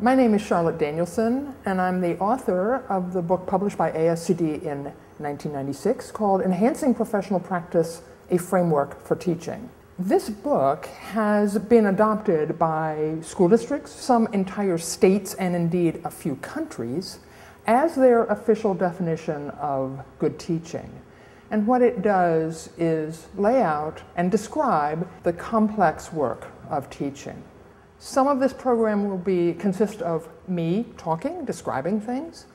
My name is Charlotte Danielson, and I'm the author of the book published by ASCD in 1996 called Enhancing Professional Practice, A Framework for Teaching. This book has been adopted by school districts, some entire states, and indeed a few countries, as their official definition of good teaching. And what it does is lay out and describe the complex work of teaching. Some of this program will consist of me talking, describing things.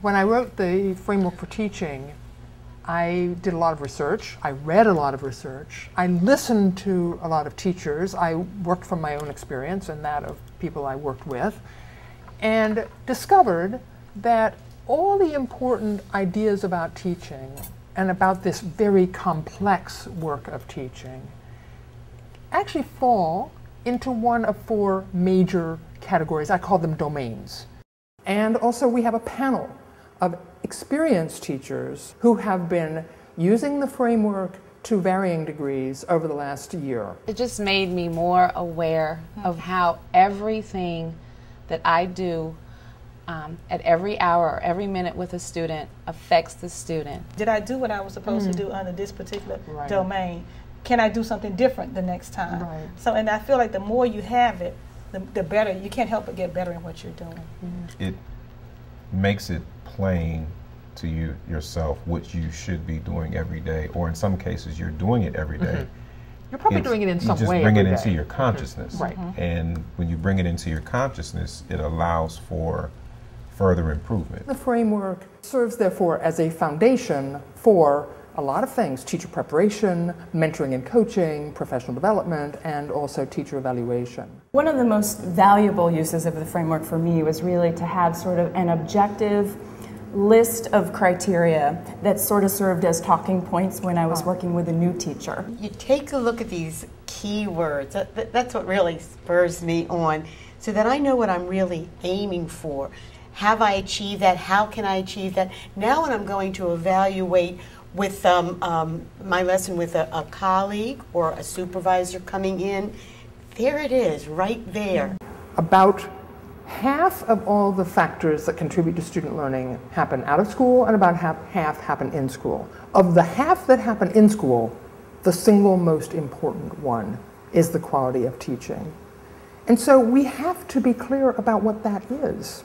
When I wrote the Framework for Teaching, I did a lot of research, I read a lot of research, I listened to a lot of teachers, I worked from my own experience and that of people I worked with, and discovered that all the important ideas about teaching and about this very complex work of teaching actually fall into one of four major categories. I call them domains. And also we have a panel of experienced teachers who have been using the framework to varying degrees over the last year. It just made me more aware of how everything that I do at every hour or every minute with a student affects the student. Did I do what I was supposed to do under this particular domain? Can I do something different the next time? Right. So, and I feel like the more you have it, the better. You can't help but get better in what you're doing. It makes it plain to yourself what you should be doing every day, or in some cases you're doing it every day. You're probably doing it in some way. You just bring it into your consciousness. Right. And when you bring it into your consciousness, it allows for further improvement. The framework serves, therefore, as a foundation for a lot of things: teacher preparation, mentoring and coaching, professional development, and also teacher evaluation. One of the most valuable uses of the framework for me was really to have sort of an objective list of criteria that sort of served as talking points when I was working with a new teacher. You take a look at these keywords. That's what really spurs me on, so that I know what I'm really aiming for. Have I achieved that? How can I achieve that? Now when I'm going to evaluate with my lesson with a colleague or a supervisor coming in, there it is, right there. About half of all the factors that contribute to student learning happen out of school, and about half happen in school. Of the half that happen in school, the single most important one is the quality of teaching. And so we have to be clear about what that is.